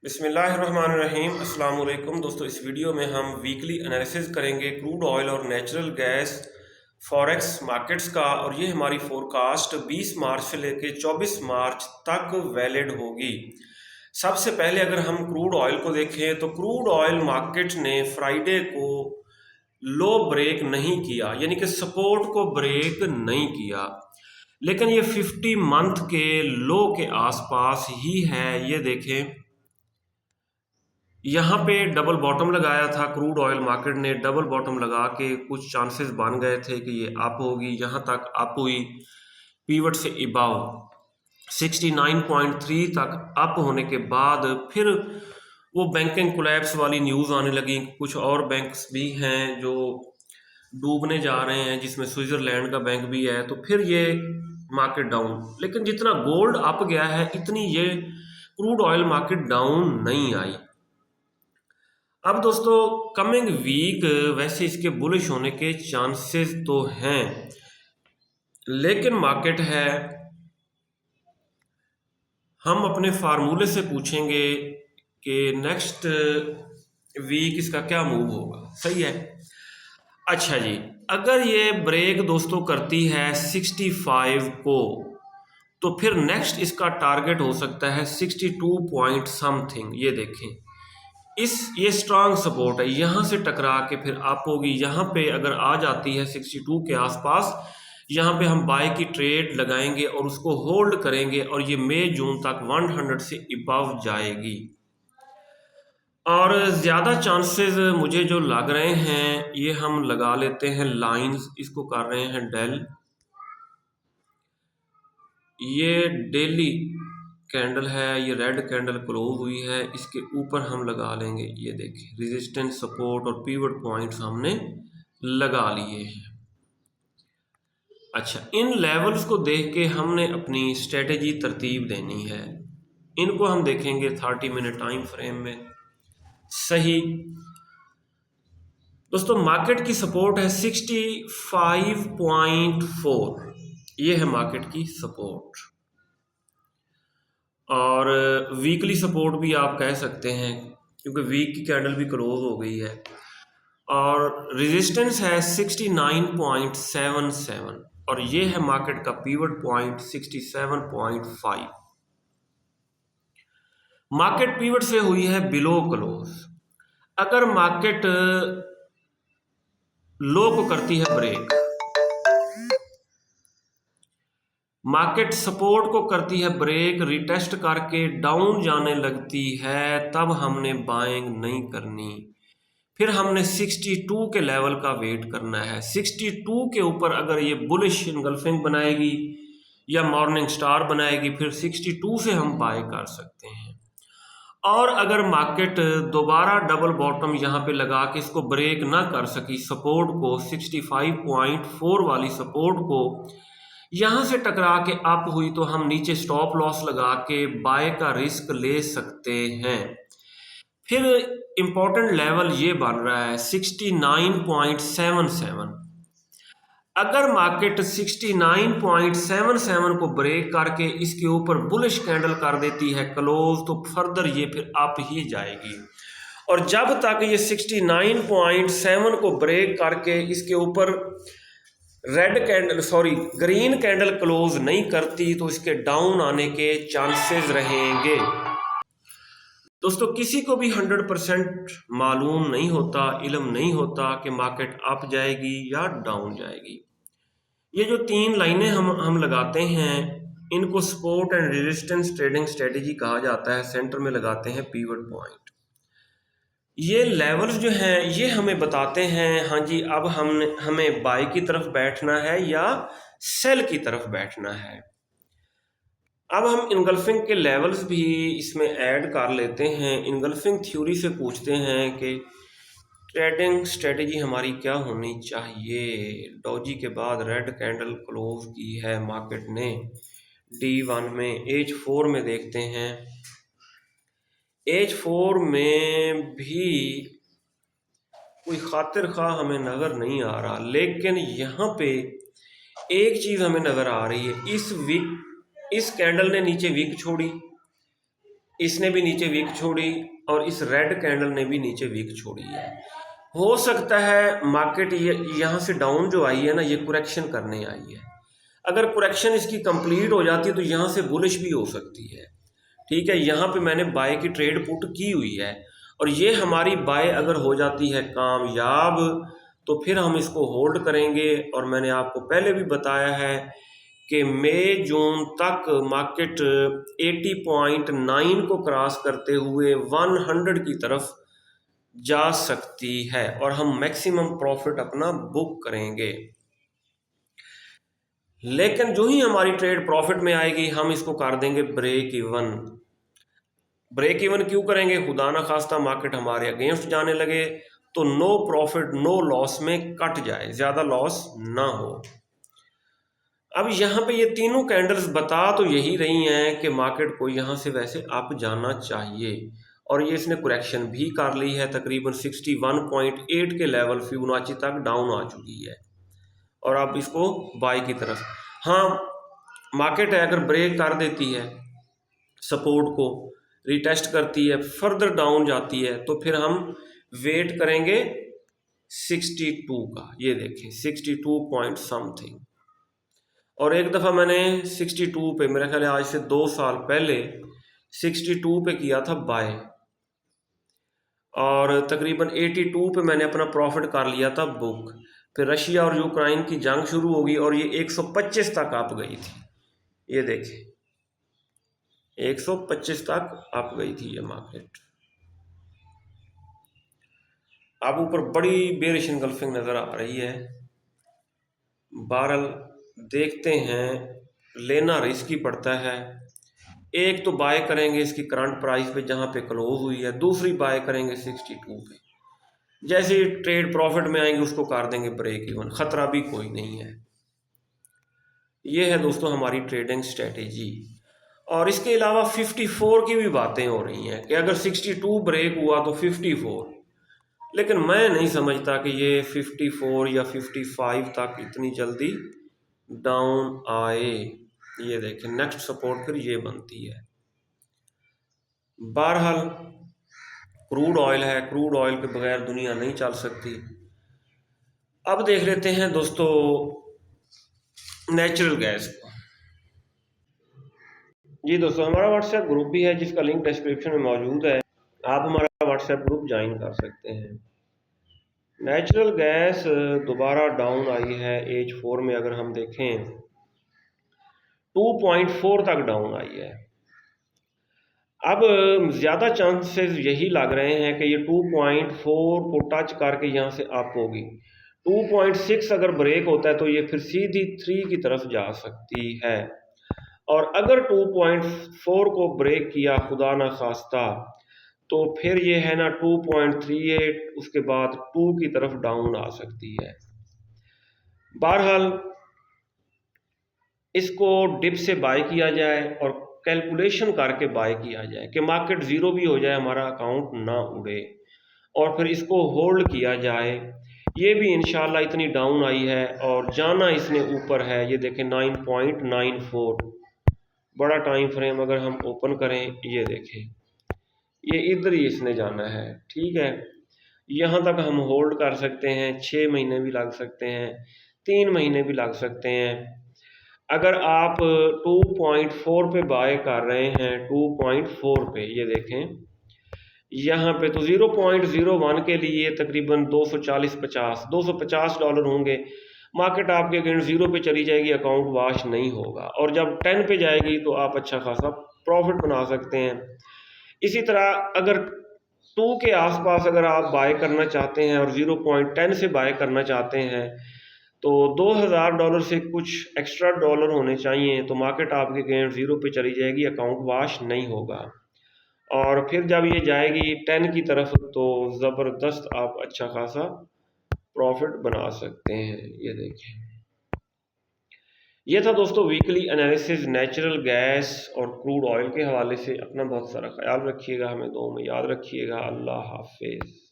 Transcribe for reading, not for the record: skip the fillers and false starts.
बिस्मिल्लाहिर्रहमानिर्रहीम अस्सलाम वालेकुम दोस्तों। इस वीडियो में हम वीकली एनालिसिस करेंगे क्रूड ऑयल और नेचुरल गैस फॉरेक्स मार्केट्स का, और ये हमारी फोरकास्ट 20 मार्च से लेके 24 मार्च तक वैलिड होगी। सबसे पहले अगर हम क्रूड ऑयल को देखें तो क्रूड ऑयल मार्केट ने फ्राइडे को लो ब्रेक नहीं किया, यानी कि सपोर्ट को ब्रेक नहीं किया, लेकिन ये 50 मंथ के लो के आसपास ही है। ये देखें, यहाँ पे डबल बॉटम लगाया था क्रूड ऑयल मार्केट ने। डबल बॉटम लगा के कुछ चांसेस बन गए थे कि ये अप होगी, यहाँ तक अप हुई, पीवट से इबाव 69.3 तक अप होने के बाद फिर वो बैंकिंग कोलैप्स वाली न्यूज़ आने लगी। कुछ और बैंक्स भी हैं जो डूबने जा रहे हैं, जिसमें स्विट्जरलैंड का बैंक भी है, तो फिर ये मार्केट डाउन। लेकिन जितना गोल्ड अप गया है इतनी ये क्रूड ऑयल मार्केट डाउन नहीं आई। अब दोस्तों, कमिंग वीक वैसे इसके बुलिश होने के चांसेस तो हैं, लेकिन मार्केट है, हम अपने फार्मूले से पूछेंगे कि नेक्स्ट वीक इसका क्या मूव होगा। सही है। अच्छा जी, अगर ये ब्रेक दोस्तों करती है 65 को, तो फिर नेक्स्ट इसका टारगेट हो सकता है 62 पॉइंट समथिंग। ये देखें, ये स्ट्रांग सपोर्ट है, यहाँ से टकरा के फिर अप होगी। यहाँ पे अगर आ जाती है 62 के आसपास, यहाँ पे हम बाय की ट्रेड लगाएंगे और उसको होल्ड करेंगे, और ये मई जून तक 100 से अबव जाएगी। और ज़्यादा चांसेस मुझे जो लग रहे हैं, ये हम लगा लेते हैं लाइंस, इसको कर रहे हैं डेल। ये डेली कैंडल है, ये रेड कैंडल क्लोज हुई है, इसके ऊपर हम लगा लेंगे। ये देखिए, रेजिस्टेंस, सपोर्ट और पीवट पॉइंट्स हमने लगा लिए हैं। अच्छा, इन लेवल्स को देख के हमने अपनी स्ट्रेटेजी तरतीब देनी है। इनको हम देखेंगे 30 मिनट टाइम फ्रेम में। सही दोस्तों, मार्केट की सपोर्ट है 65.4, ये है मार्केट की सपोर्ट, और वीकली सपोर्ट भी आप कह सकते हैं क्योंकि वीक की कैंडल भी क्लोज हो गई है। और रेजिस्टेंस है 69.77, और ये है मार्केट का पीवट पॉइंट 67.5। मार्केट पीवट से हुई है बिलो क्लोज। अगर मार्केट लो को करती है ब्रेक, मार्केट सपोर्ट को करती है ब्रेक, रिटेस्ट करके डाउन जाने लगती है, तब हमने बाइंग नहीं करनी। फिर हमने 62 के लेवल का वेट करना है। 62 के ऊपर अगर ये बुलिश इनगल्फिंग बनाएगी या मॉर्निंग स्टार बनाएगी, फिर 62 से हम बाय कर सकते हैं। और अगर मार्केट दोबारा डबल बॉटम यहाँ पे लगा के इसको ब्रेक ना कर सकी, सपोर्ट को 65.4 वाली सपोर्ट को यहाँ से टकरा के अप हुई, तो हम नीचे स्टॉप लॉस लगा के बाय का रिस्क ले सकते हैं। फिर इंपॉर्टेंट लेवल ये बन रहा है 69.77। अगर मार्केट 69.77 को ब्रेक करके इसके ऊपर बुलिश कैंडल कर देती है क्लोज, तो फर्दर ये फिर अप ही जाएगी। और जब तक ये 69.7 को ब्रेक करके इसके ऊपर ग्रीन कैंडल क्लोज नहीं करती, तो इसके डाउन आने के चांसेस रहेंगे। दोस्तों, किसी को भी 100% मालूम नहीं होता, इल्म नहीं होता कि मार्केट अप जाएगी या डाउन जाएगी। ये जो 3 लाइनें हम लगाते हैं, इनको support and resistance trading strategy कहा जाता है। सेंटर में लगाते हैं पीवट पॉइंट। ये लेवल्स जो हैं, ये हमें बताते हैं, हाँ जी, अब हमें बाय की तरफ बैठना है या सेल की तरफ बैठना है। अब हम इनगल्फिंग के लेवल्स भी इसमें ऐड कर लेते हैं। इनगल्फिंग थ्योरी से पूछते हैं कि ट्रेडिंग स्ट्रेटेजी हमारी क्या होनी चाहिए। डॉजी के बाद रेड कैंडल क्लोज की है मार्केट ने D1 में। H4 में देखते हैं, H4 में भी कोई खातिर खा हमें नज़र नहीं आ रहा, लेकिन यहाँ पे एक चीज़ हमें नज़र आ रही है। इस कैंडल ने नीचे विक छोड़ी, इसने भी नीचे वीक छोड़ी और इस रेड कैंडल ने भी नीचे वीक छोड़ी है। हो सकता है मार्केट ये यहाँ से डाउन जो आई है ना, ये कुरेक्शन करने आई है। अगर कुरेक्शन इसकी कंप्लीट हो जाती है तो यहाँ से बुलिश भी हो सकती है। ठीक है, यहाँ पे मैंने बाय की ट्रेड पुट की हुई है और ये हमारी बाय अगर हो जाती है कामयाब तो फिर हम इसको होल्ड करेंगे। और मैंने आपको पहले भी बताया है कि मई जून तक मार्केट 80.9 को क्रॉस करते हुए 100 की तरफ जा सकती है और हम मैक्सिमम प्रॉफिट अपना बुक करेंगे। लेकिन जो ही हमारी ट्रेड प्रॉफिट में आएगी हम इसको कर देंगे ब्रेक इवन। ब्रेक इवन क्यों करेंगे? खुदा ना खास्ता मार्केट हमारे अगेंस्ट जाने लगे तो नो प्रॉफिट नो लॉस में कट जाए, ज़्यादा लॉस ना हो। अब यहाँ पे ये तीनों कैंडल्स बता तो यही रही हैं कि मार्केट को यहाँ से वैसे अप जाना चाहिए और ये इसने करेक्शन भी कर ली है। तकरीबन 61.8 के लेवल फिबोनाची तक डाउन आ चुकी है और अब इसको बाय की तरफ। हाँ, मार्केट है अगर ब्रेक कर देती है, सपोर्ट को रिटेस्ट करती है, फर्दर डाउन जाती है तो फिर हम वेट करेंगे 62 का। ये देखें 62 पॉइंट समथिंग। और एक दफ़ा मैंने 62 पे, मेरा ख्याल है आज से 2 साल पहले 62 पे किया था बाय और तकरीबन 82 पे मैंने अपना प्रॉफिट कर लिया था बुक। फिर रशिया और यूक्रेन की जंग शुरू होगी और ये 125 तक आप गई थी। ये देखें 125 तक आप गई थी ये मार्केट। अब ऊपर बड़ी बेरिश इनगल्फिंग नज़र आ रही है। बहरहाल देखते हैं, लेना रिस्की पड़ता है। एक तो बाय करेंगे इसकी करंट प्राइस पे जहाँ पे क्लोज हुई है, दूसरी बाय करेंगे 62 पे। जैसे ही ट्रेड प्रॉफिट में आएंगे उसको कर देंगे ब्रेक इवन, ख़तरा भी कोई नहीं है। ये है दोस्तों हमारी ट्रेडिंग स्ट्रेटेजी। और इसके अलावा 54 की भी बातें हो रही हैं कि अगर 62 ब्रेक हुआ तो 54, लेकिन मैं नहीं समझता कि ये 54 या 55 तक इतनी जल्दी डाउन आए। ये देखें नेक्स्ट सपोर्ट फिर ये बनती है। बहरहाल क्रूड ऑयल है, क्रूड ऑयल के बगैर दुनिया नहीं चल सकती। अब देख लेते हैं दोस्तों नेचुरल गैस को। जी दोस्तों, हमारा व्हाट्सएप ग्रुप भी है जिसका लिंक डिस्क्रिप्शन में मौजूद है, आप हमारा व्हाट्सएप ग्रुप ज्वाइन कर सकते हैं। नेचुरल गैस दोबारा डाउन आई है एज 4 में, अगर हम देखें 2.4 तक डाउन आई है। अब ज़्यादा चांसेस यही लग रहे हैं कि ये 2.4 को टच करके यहाँ से अप होगी। 2.6 अगर ब्रेक होता है तो ये फिर सीधी 3 की तरफ जा सकती है और अगर 2.4 को ब्रेक किया खुदा ना खास्ता तो फिर ये है ना 2.38, उसके बाद 2 की तरफ डाउन आ सकती है। बहरहाल इसको डिप से बाय किया जाए और कैलकुलेशन करके बाय किया जाए कि मार्केट ज़ीरो भी हो जाए, हमारा अकाउंट ना उड़े, और फिर इसको होल्ड किया जाए। ये भी इंशाल्लाह इतनी डाउन आई है और जाना इसने ऊपर है। ये देखें 9.94 बड़ा टाइम फ्रेम अगर हम ओपन करें, ये देखें ये इधर ही इसने जाना है। ठीक है, यहाँ तक हम होल्ड कर सकते हैं, 6 महीने भी लग सकते हैं, 3 महीने भी लग सकते हैं। अगर आप 2.4 पे बाय कर रहे हैं, 2.4 पे ये देखें यहाँ पे तो 0.01 के लिए तकरीबन $250 होंगे। मार्केट आपके अगेंस्ट 0 पे चली जाएगी, अकाउंट वाश नहीं होगा, और जब 10 पे जाएगी तो आप अच्छा खासा प्रॉफिट बना सकते हैं। इसी तरह अगर 2 के आसपास अगर आप बाय करना चाहते हैं और 0.10 से बाय करना चाहते हैं तो $2000 से कुछ एक्स्ट्रा डॉलर होने चाहिए, तो मार्केट आपके अगेंस्ट 0 पे चली जाएगी, अकाउंट वाश नहीं होगा। और फिर जब ये जाएगी 10 की तरफ तो ज़बरदस्त आप अच्छा खासा प्रॉफिट बना सकते हैं। ये देखें, ये था दोस्तों वीकली एनालिसिस नेचुरल गैस और क्रूड ऑयल के हवाले से। अपना बहुत सारा ख्याल रखिएगा, हमें दुआ में याद रखिएगा। अल्लाह हाफिज़।